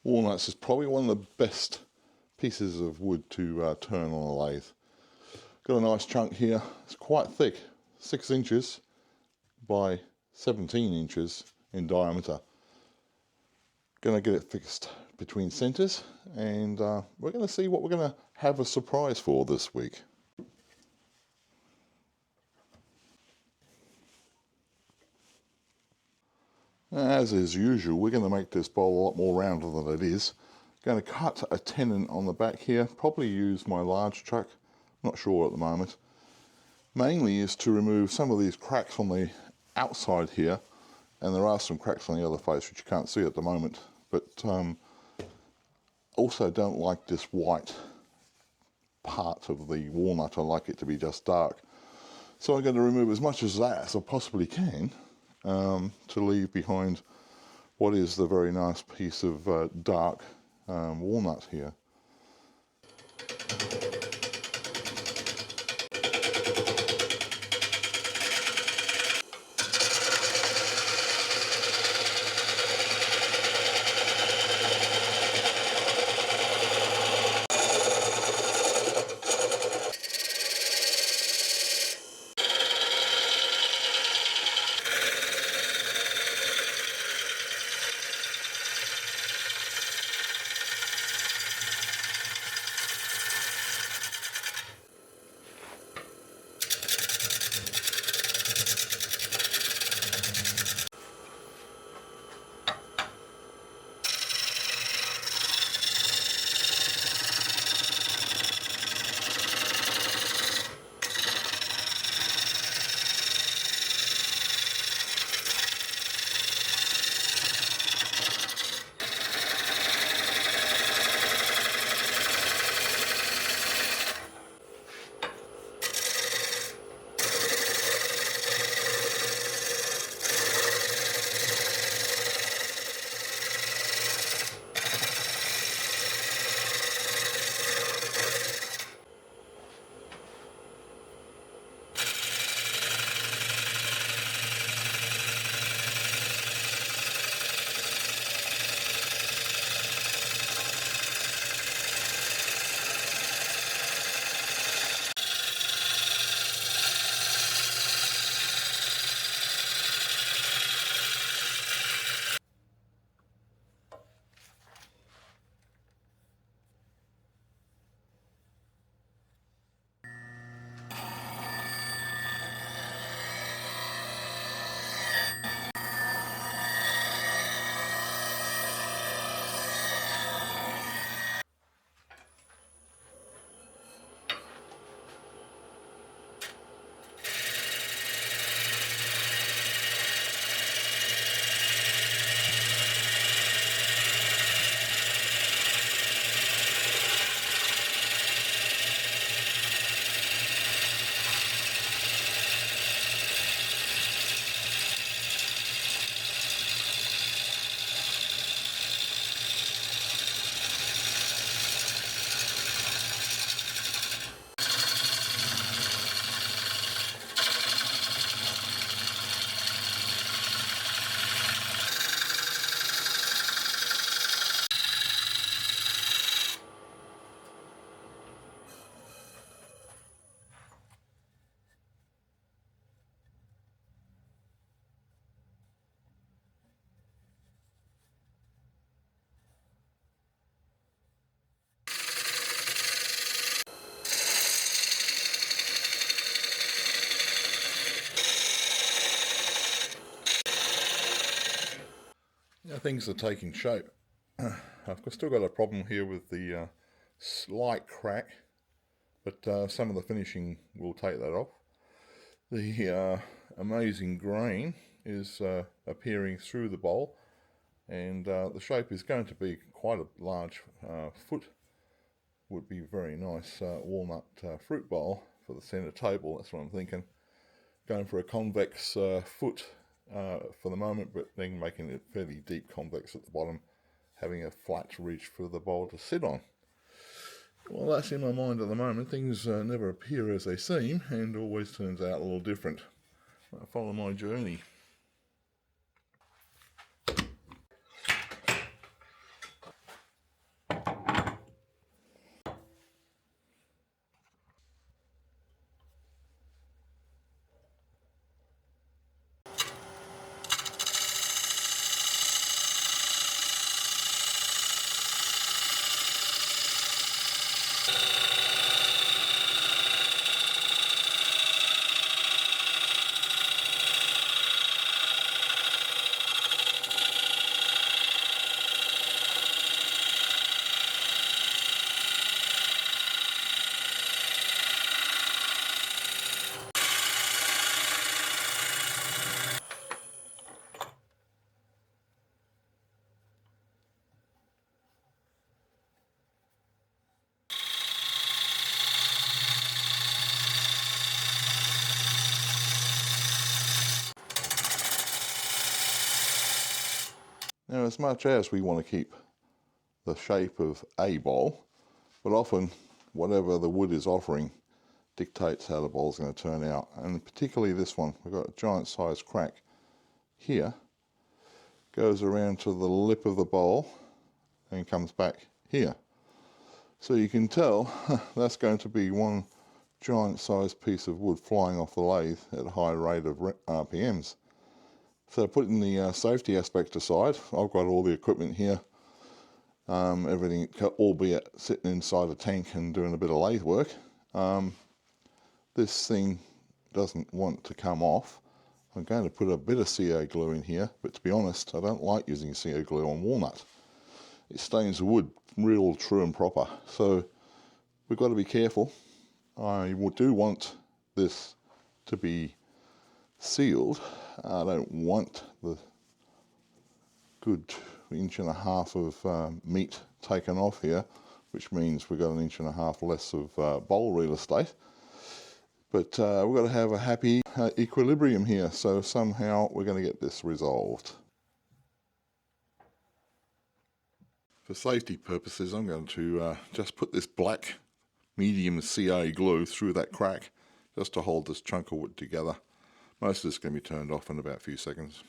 Walnuts is probably one of the best pieces of wood to turn on a lathe. Got a nice chunk here. It's quite thick, 6 inches by 17 inches in diameter. Going to get it fixed between centres, and we're going to see what we're going to have a surprise for this week. As is usual, we're going to make this bowl a lot more rounder than it is. Going to cut a tenon on the back here, probably use my large chuck, not sure at the moment. Mainly is to remove some of these cracks on the outside here, and there are some cracks on the other face which you can't see at the moment, but also don't like this white part of the walnut. I like it to be just dark. So I'm going to remove as much of that as I possibly can to leave behind what is the very nice piece of dark walnut here. Now things are taking shape. I've still got a problem here with the slight crack, but some of the finishing will take that off. The amazing grain is appearing through the bowl, and the shape is going to be quite a large foot. Would be very nice walnut fruit bowl for the centre table. That's what I'm thinking. Going for a convex foot for the moment, but then making it fairly deep convex at the bottom, having a flat ridge for the bowl to sit on. Well, that's in my mind at the moment. Things never appear as they seem, and always turns out a little different. I follow my journey. Now, as much as we want to keep the shape of a bowl, but often whatever the wood is offering dictates how the bowl's going to turn out. And particularly this one, we've got a giant sized crack here, goes around to the lip of the bowl and comes back here. So you can tell that's going to be one giant sized piece of wood flying off the lathe at a high rate of RPMs. So putting the safety aspect aside, I've got all the equipment here, everything, albeit sitting inside a tank and doing a bit of lathe work. This thing doesn't want to come off. I'm going to put a bit of CO glue in here, but to be honest, I don't like using CO glue on walnut. It stains the wood real true and proper, so we've got to be careful. I do want this to be sealed. I don't want the good 1.5 inches of meat taken off here, which means we've got 1.5 inches less of bowl real estate. But we've got to have a happy equilibrium here, so somehow we're going to get this resolved. For safety purposes, I'm going to just put this black medium CA glue through that crack just to hold this chunk of wood together. Most of this is going to be turned off in about a few seconds.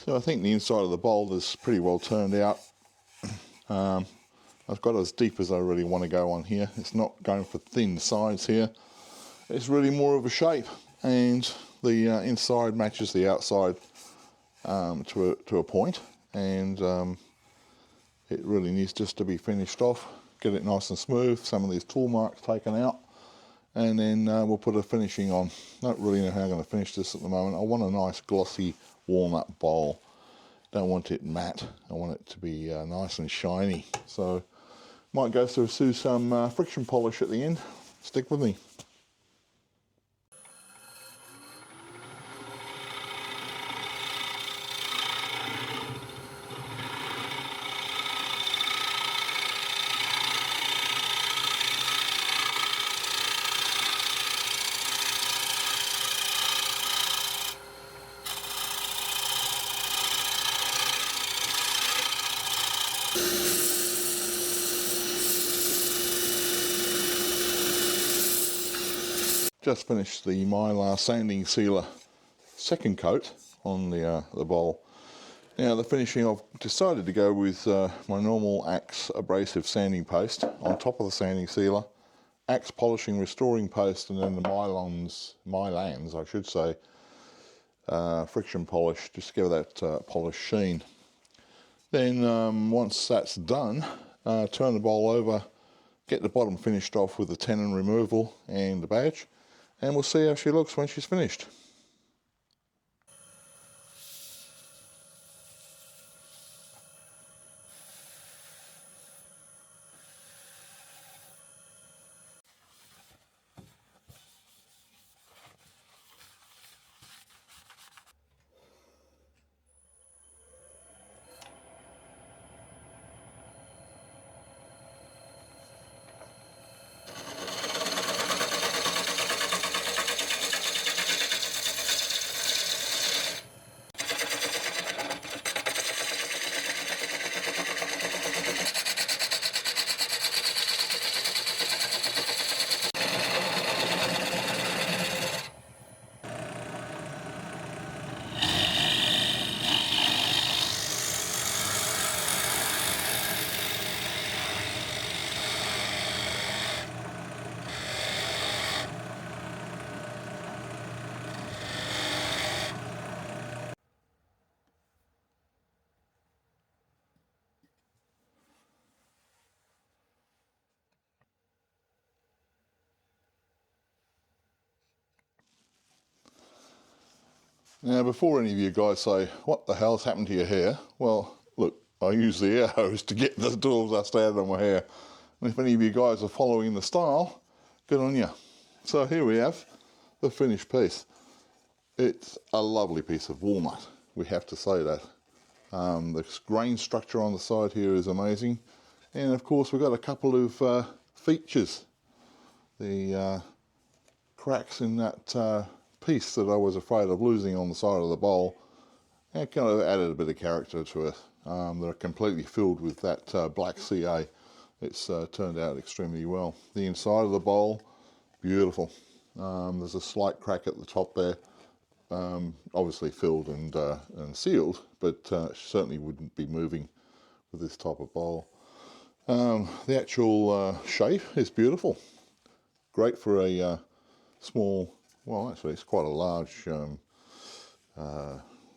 So I think the inside of the bowl is pretty well turned out. I've got as deep as I really want to go on here. It's not going for thin sides here. It's really more of a shape, and the inside matches the outside to a point, and it really needs just to be finished off, get it nice and smooth, some of these tool marks taken out, and then we'll put a finishing on. Don't really know how I'm going to finish this at the moment. I want a nice glossy walnut bowl. Don't want it matte. I want it to be nice and shiny. So might go through some friction polish at the end. Stick with me. Just finished the Mylar sanding sealer second coat on the bowl. Now the finishing, I've decided to go with my normal Acks abrasive sanding paste on top of the sanding sealer, Acks polishing restoring paste, and then the Mylans I should say, friction polish, just to give that polished sheen. Then once that's done, turn the bowl over, get the bottom finished off with the tenon removal and the badge, and we'll see how she looks when she's finished. Now, before any of you guys say, what the hell's happened to your hair? Well, look, I use the air hose to get the dust out of my hair. And if any of you guys are following the style, good on you. So here we have the finished piece. It's a lovely piece of walnut, we have to say that. The grain structure on the side here is amazing. And of course we've got a couple of features. The cracks in that piece that I was afraid of losing on the side of the bowl, and kind of added a bit of character to it. They're completely filled with that black CA. It's turned out extremely well. The inside of the bowl, beautiful. There's a slight crack at the top there, obviously filled and sealed, but certainly wouldn't be moving with this type of bowl. The actual shape is beautiful. Great for a small, well actually it's quite a large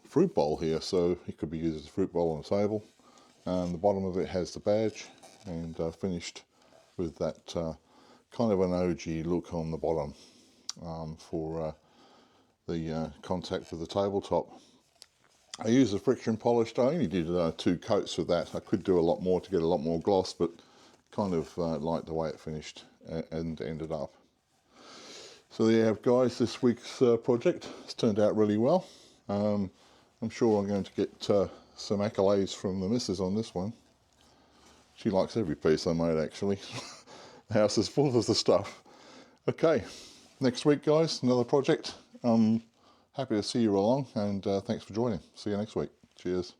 fruit bowl here, so it could be used as a fruit bowl on the table. The bottom of it has the badge, and finished with that kind of an OG look on the bottom for the contact with the tabletop. I used the friction polished. I only did 2 coats with that. I could do a lot more to get a lot more gloss, but kind of liked the way it finished and ended up. So there you have, guys, this week's project. It's turned out really well. I'm sure I'm going to get some accolades from the missus on this one. She likes every piece I made, actually. The house is full of the stuff. Okay, next week, guys, another project. I'm happy to see you along, and thanks for joining. See you next week. Cheers.